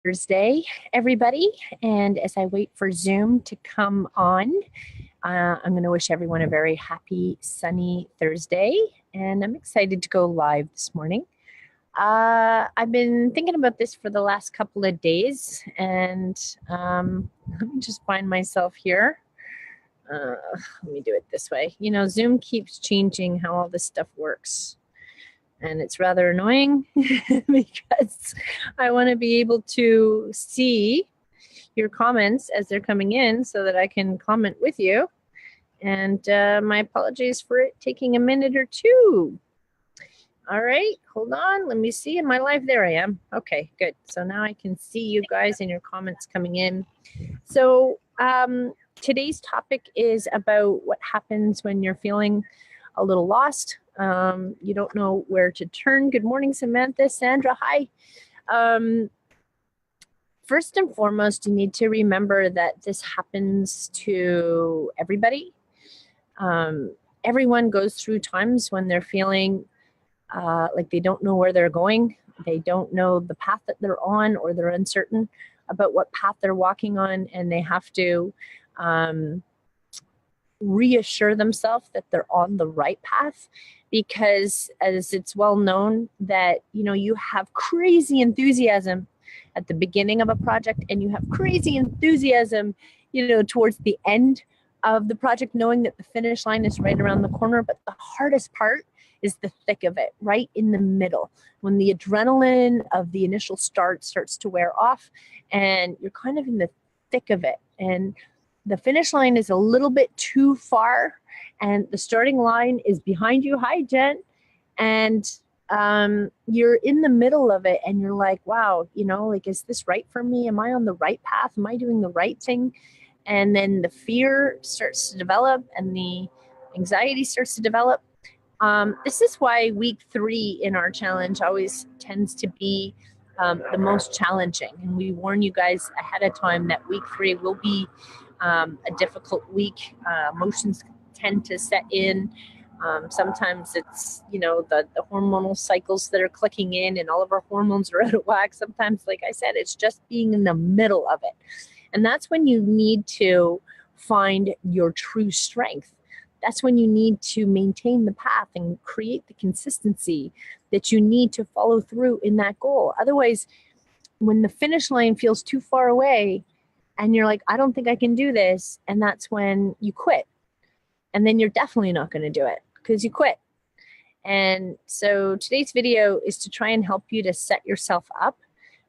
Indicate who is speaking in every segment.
Speaker 1: Thursday, everybody. And as I wait for Zoom to come on, I'm going to wish everyone a very happy, sunny Thursday. And I'm excited to go live this morning. I've been thinking about this for the last couple of days, and let me just find myself here. Let me do it this way. You know, Zoom keeps changing how all this stuff works. And it's rather annoying because I want to be able to see your comments as they're coming in so that I can comment with you. And my apologies for it taking a minute or two. All right, hold on. Let me see. Am I live? There I am. Okay, good. So now I can see you guys and your comments coming in. So today's topic is about what happens when you're feeling a little lost. You don't know where to turn. Good morning, Samantha. Sandra, hi. First and foremost, you need to remember that this happens to everybody. Everyone goes through times when they're feeling like they don't know where they're going. They don't know the path that they're on, or they're uncertain about what path they're walking on, and they have to reassure themselves that they're on the right path, because as it's well known that, you know, you have crazy enthusiasm at the beginning of a project, and you have crazy enthusiasm, you know, towards the end of the project, knowing that the finish line is right around the corner. But the hardest part is the thick of it, right in the middle, when the adrenaline of the initial start starts to wear off and you're kind of in the thick of it, and the finish line is a little bit too far and the starting line is behind you. Hi, Jen. And you're in the middle of it and you're like, wow, you know, like, is this right for me? Am I on the right path? Am I doing the right thing? And then the fear starts to develop and the anxiety starts to develop. This is why week 3 in our challenge always tends to be the most challenging. And we warn you guys ahead of time that week 3 will be a difficult week. Emotions tend to set in. Sometimes it's, you know, the hormonal cycles that are clicking in and all of our hormones are out of whack. Sometimes, like I said, it's just being in the middle of it. And that's when you need to find your true strength. That's when you need to maintain the path and create the consistency that you need to follow through in that goal. Otherwise, when the finish line feels too far away and you're like, I don't think I can do this, and that's when you quit. And then you're definitely not going to do it because you quit. And so today's video is to try and help you to set yourself up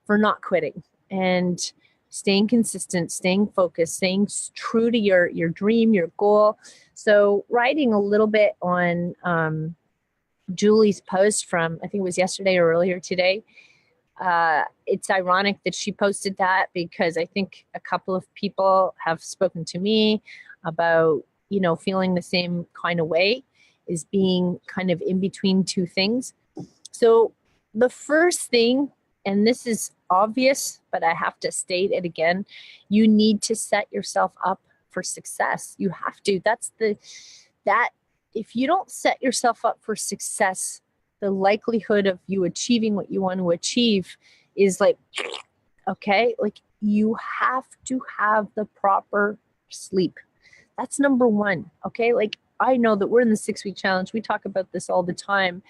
Speaker 1: for not quitting and staying consistent, staying focused, staying true to your dream, your goal. So writing a little bit on Julie's post from, I think it was yesterday or earlier today. It's ironic that she posted that because I think a couple of people have spoken to me about, you know, feeling the same kind of way, is being kind of in between two things. So the first thing, and this is obvious, but I have to state it again, you need to set yourself up for success. You have to. If you don't set yourself up for success, the likelihood of you achieving what you want to achieve is like, okay, like you have to have the proper sleep. That's number one, okay? Like, I know that we're in the 6-week challenge. We talk about this all the time,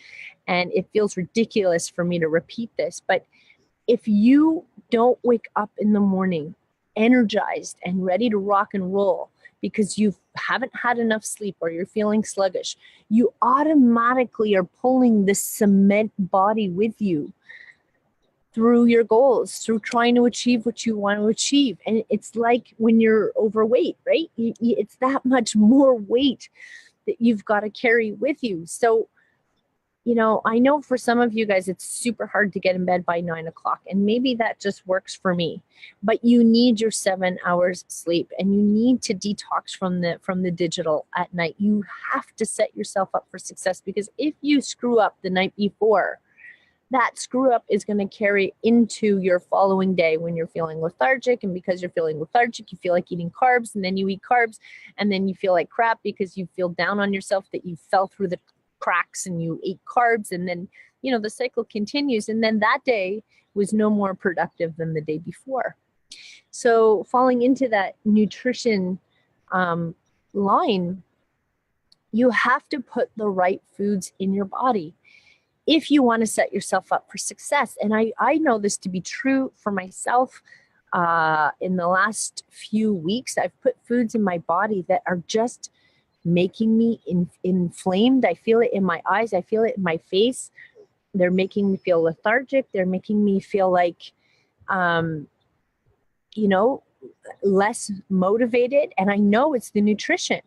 Speaker 1: and it feels ridiculous for me to repeat this, but if you don't wake up in the morning energized and ready to rock and roll because you haven't had enough sleep or you're feeling sluggish, you automatically are pulling this cement body with you through your goals, through trying to achieve what you want to achieve. And it's like when you're overweight, right? It's that much more weight that you've got to carry with you. So, you know, I know for some of you guys, it's super hard to get in bed by 9 o'clock, and maybe that just works for me, but you need your 7 hours sleep, and you need to detox from the digital at night. You have to set yourself up for success, because if you screw up the night before, that screw up is going to carry into your following day when you're feeling lethargic. And because you're feeling lethargic, you feel like eating carbs, and then you eat carbs, and then you feel like crap because you feel down on yourself that you fell through the cracks and you ate carbs, and then, you know, the cycle continues. And then that day was no more productive than the day before. So falling into that nutrition line, you have to put the right foods in your body if you want to set yourself up for success. And I know this to be true for myself. In the last few weeks, I've put foods in my body that are just making me inflamed. I feel it in my eyes. I feel it in my face. They're making me feel lethargic. They're making me feel like, you know, less motivated. And I know it's the nutrition.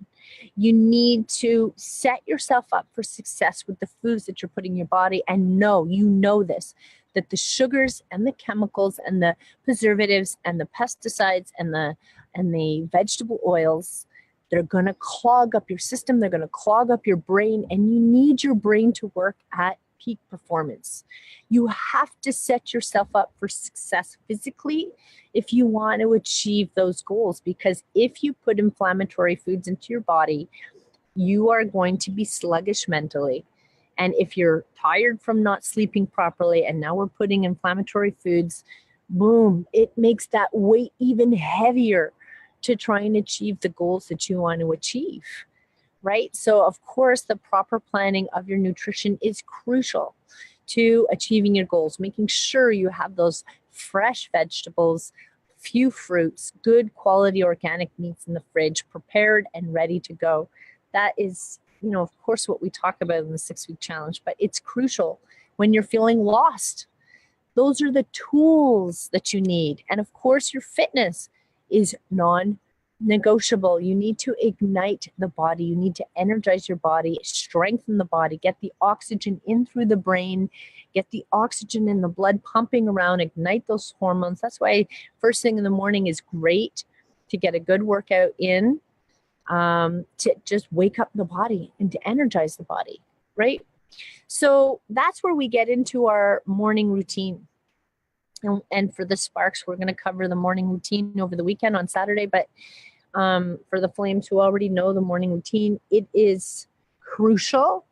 Speaker 1: You need to set yourself up for success with the foods that you're putting in your body. And you know this, that the sugars and the chemicals and the preservatives and the pesticides and the vegetable oils, they're going to clog up your system. They're going to clog up your brain, and you need your brain to work at peak performance. You have to set yourself up for success physically if you want to achieve those goals, because if you put inflammatory foods into your body, you are going to be sluggish mentally. And if you're tired from not sleeping properly, and now we're putting inflammatory foods, boom, it makes that weight even heavier to try and achieve the goals that you want to achieve. Right? So of course, the proper planning of your nutrition is crucial to achieving your goals, making sure you have those fresh vegetables, few fruits, good quality organic meats in the fridge, prepared and ready to go. That is, you know, of course, what we talk about in the 6-week challenge, but it's crucial when you're feeling lost. Those are the tools that you need. And of course, your fitness is non-negotiable. You need to ignite the body. You need to energize your body, strengthen the body, get the oxygen in through the brain, get the oxygen in the blood pumping around, ignite those hormones. That's why first thing in the morning is great, to get a good workout in, to just wake up the body and to energize the body, right? So that's where we get into our morning routine. And for the Sparks, we're going to cover the morning routine over the weekend on Saturday. But for the Flames who already know the morning routine, it is crucial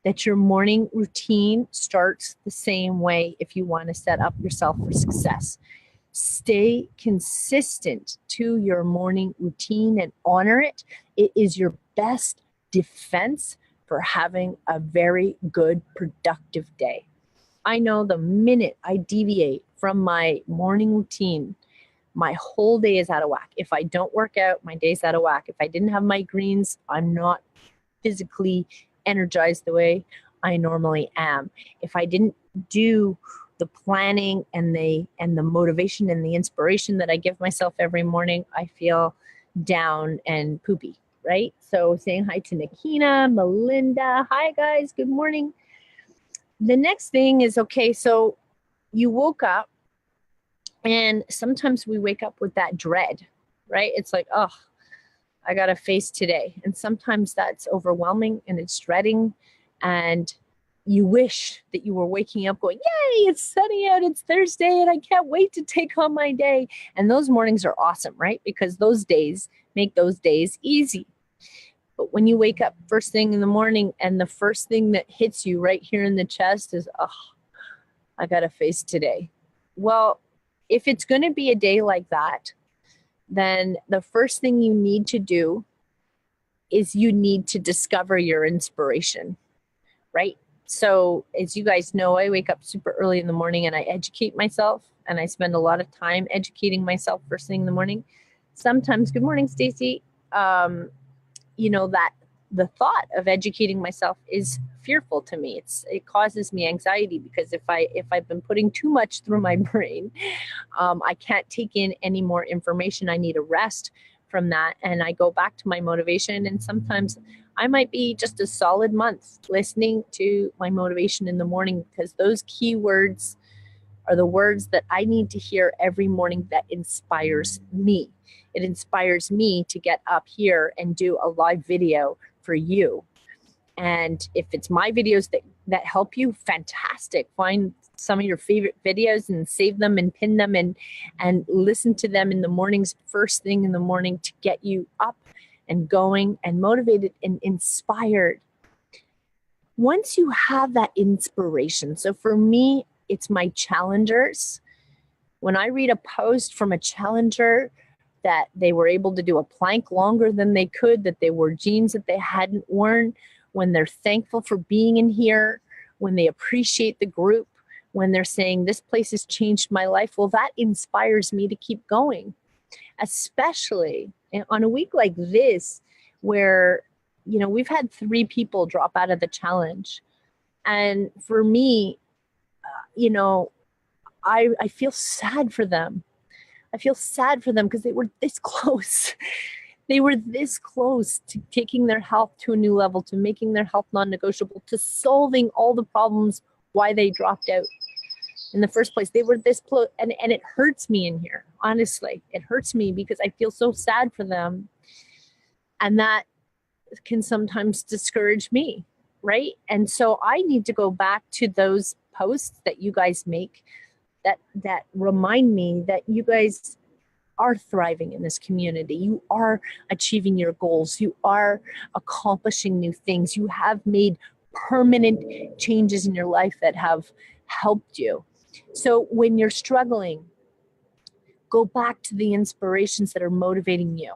Speaker 1: that your morning routine starts the same way if you want to set up yourself for success. Stay consistent to your morning routine and honor it. It is your best defense for having a very good, productive day. I know the minute I deviate from my morning routine, my whole day is out of whack. If I don't work out, my day's out of whack. If I didn't have my greens, I'm not physically energized the way I normally am. If I didn't do the planning and the motivation and the inspiration that I give myself every morning, I feel down and poopy, right? So saying hi to Nikina, Melinda. Hi guys, good morning. The next thing is, okay, so you woke up, and sometimes we wake up with that dread, right? It's like, oh, I got to face today. And sometimes that's overwhelming and it's dreading. And you wish that you were waking up going, yay, it's sunny out, it's Thursday, and I can't wait to take on my day. And those mornings are awesome, right? Because those days make those days easy. But when you wake up first thing in the morning and the first thing that hits you right here in the chest is, oh, I got to face today. Well, if it's going to be a day like that, then the first thing you need to do is you need to discover your inspiration, right? So as you guys know, I wake up super early in the morning and I educate myself, and I spend a lot of time educating myself first thing in the morning. Sometimes, good morning, Stacy. You know, that the thought of educating myself is fearful to me. It causes me anxiety, because if I've been putting too much through my brain, I can't take in any more information. I need a rest from that, and I go back to my motivation. And sometimes I might be just a solid month listening to my motivation in the morning, because those key words are the words that I need to hear every morning that inspires me. It inspires me to get up here and do a live video for you. And if it's my videos that help you, fantastic. Find some of your favorite videos and save them and pin them and listen to them in the mornings, first thing in the morning, to get you up and going and motivated and inspired. once you have that inspiration, so for me, it's my challengers. When I read a post from a challenger that they were able to do a plank longer than they could, that they wore jeans that they hadn't worn, when they're thankful for being in here, when they appreciate the group, when they're saying, this place has changed my life, well, that inspires me to keep going, especially on a week like this, where, you know, we've had 3 people drop out of the challenge. And for me, you know, I feel sad for them. I feel sad for them because they were this close. They were this close to taking their health to a new level, to making their health non-negotiable, to solving all the problems why they dropped out in the first place. They were this close, and it hurts me in here. Honestly, it hurts me because I feel so sad for them. And that can sometimes discourage me, right? And so I need to go back to those posts that you guys make that remind me that you guys are thriving in this community. You are achieving your goals. You are accomplishing new things. You have made permanent changes in your life that have helped you. So when you're struggling, go back to the inspirations that are motivating you.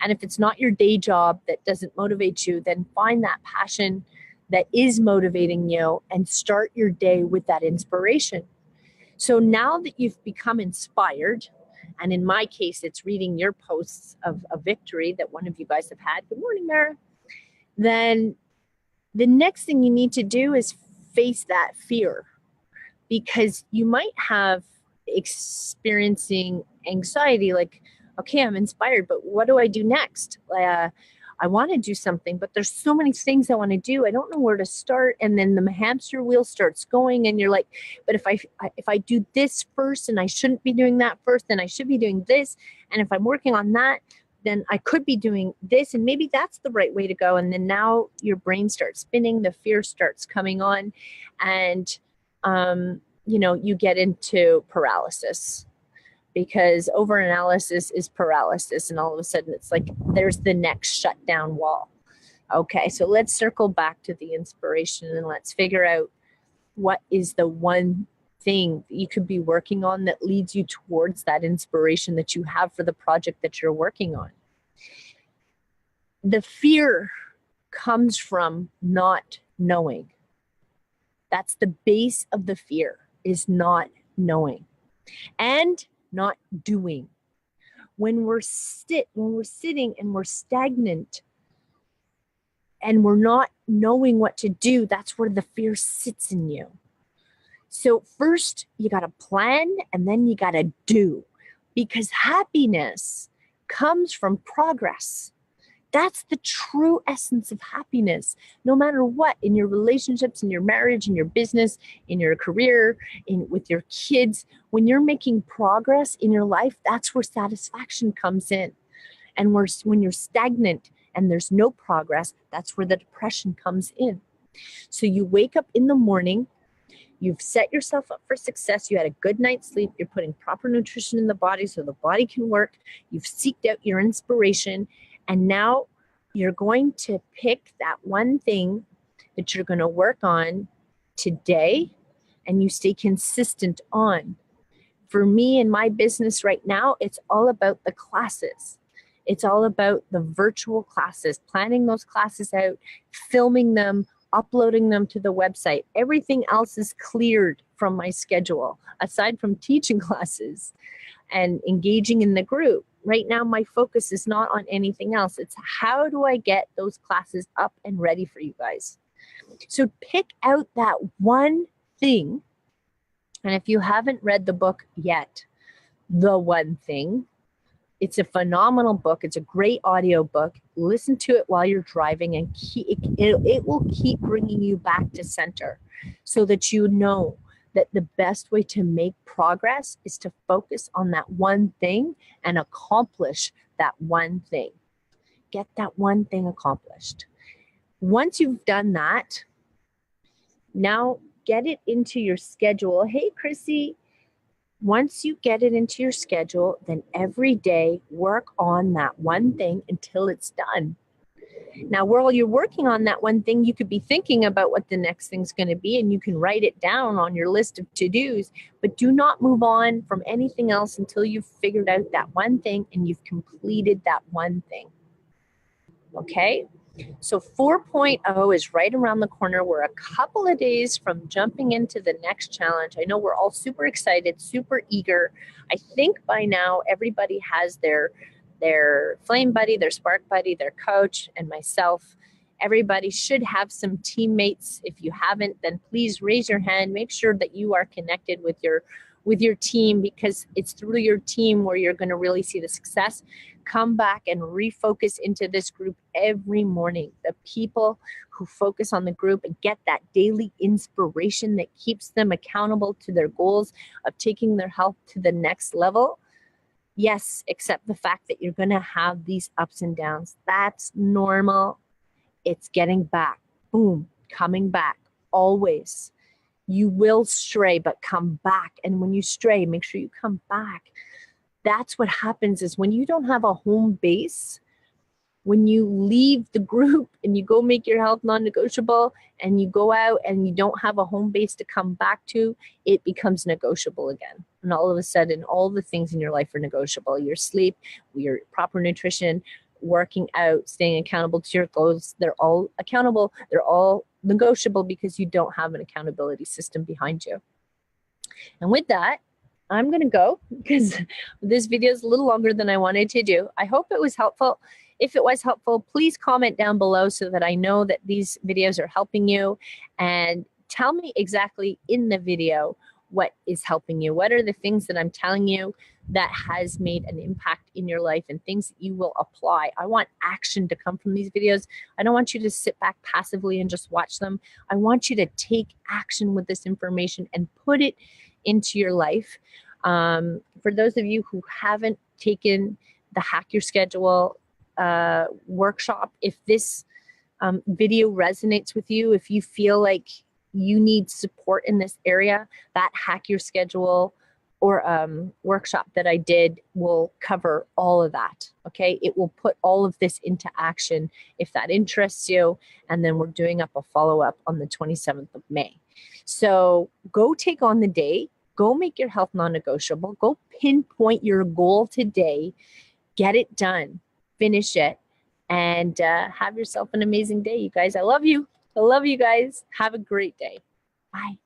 Speaker 1: And if it's not your day job that doesn't motivate you, then find that passion that is motivating you and start your day with that inspiration. So now that you've become inspired, and in my case, it's reading your posts of a victory that one of you guys have had. Good morning, Mara. Then the next thing you need to do is face that fear, because you might have experiencing anxiety, like, okay, I'm inspired, but what do I do next? I want to do something, but there's so many things I want to do. I don't know where to start. And then the hamster wheel starts going, and you're like, but if I do this first, and I shouldn't be doing that first, then I should be doing this. And if I'm working on that, then I could be doing this, and maybe that's the right way to go. And then now your brain starts spinning, the fear starts coming on, and you know, you get into paralysis, because overanalysis is paralysis. And all of a sudden it's like, there's the next shutdown wall. Okay, so let's circle back to the inspiration, and let's figure out what is the one thing that you could be working on that leads you towards that inspiration that you have for the project that you're working on. The fear comes from not knowing. That's the base of the fear, is not knowing and not doing. When we're sitting and we're stagnant and we're not knowing what to do, that's where the fear sits in you. So first you got to plan, and then you got to do, because happiness comes from progress. That's the true essence of happiness. No matter what, in your relationships, in your marriage, in your business, in your career, with your kids, when you're making progress in your life, that's where satisfaction comes in. And when you're stagnant and there's no progress, that's where the depression comes in. So you wake up in the morning, you've set yourself up for success, you had a good night's sleep, you're putting proper nutrition in the body so the body can work, you've seeked out your inspiration, and now you're going to pick that one thing that you're going to work on today, and you stay consistent on. For me in my business right now, it's all about the classes. It's all about the virtual classes, planning those classes out, filming them, uploading them to the website. Everything else is cleared from my schedule, aside from teaching classes and engaging in the group. Right now, my focus is not on anything else. It's how do I get those classes up and ready for you guys? So pick out that one thing. And if you haven't read the book yet, The One Thing, it's a phenomenal book. It's a great audio book. Listen to it while you're driving, and it will keep bringing you back to center, so that you know that the best way to make progress is to focus on that one thing and accomplish that one thing. Get that one thing accomplished. Once you've done that, now get it into your schedule. Hey, Chrissy. Once you get it into your schedule, then every day work on that one thing until it's done. Now, while you're working on that one thing, you could be thinking about what the next thing's going to be, and you can write it down on your list of to-dos, but do not move on from anything else until you've figured out that one thing and you've completed that one thing. Okay? So 4.0 is right around the corner. We're a couple of days from jumping into the next challenge. I know we're all super excited, super eager. I think by now everybody has their flame buddy, their spark buddy, their coach, and myself. Everybody should have some teammates. If you haven't, then please raise your hand. Make sure that you are connected with your team, because it's through your team where you're going to really see the success. Come back and refocus into this group every morning. The people who focus on the group and get that daily inspiration that keeps them accountable to their goals of taking their health to the next level. Yes, accept the fact that you're going to have these ups and downs. That's normal. It's getting back. Boom, coming back. Always. You will stray, but come back. And when you stray, make sure you come back. That's what happens is when you don't have a home base, when you leave the group and you go make your health non-negotiable and you go out and you don't have a home base to come back to, it becomes negotiable again. And all of a sudden, all the things in your life are negotiable. Your sleep, your proper nutrition, working out, staying accountable to your goals, they're all accountable. They're all negotiable because you don't have an accountability system behind you. And with that, I'm going to go because this video is a little longer than I wanted to do. I hope it was helpful. If it was helpful, please comment down below so that I know that these videos are helping you, and tell me exactly in the video what is helping you. What are the things that I'm telling you that has made an impact in your life and things that you will apply? I want action to come from these videos. I don't want you to sit back passively and just watch them. I want you to take action with this information and put it into your life. For those of you who haven't taken the Hack Your Schedule workshop, if this video resonates with you, if you feel like you need support in this area, that Hack Your Schedule or workshop that I did will cover all of that. Okay, it will put all of this into action if that interests you, and then we're doing up a follow-up on the 27th of May. So go take on the day. Go make your health non-negotiable. Go pinpoint your goal today. Get it done. Finish it. And have yourself an amazing day, you guys. I love you. I love you guys. Have a great day. Bye.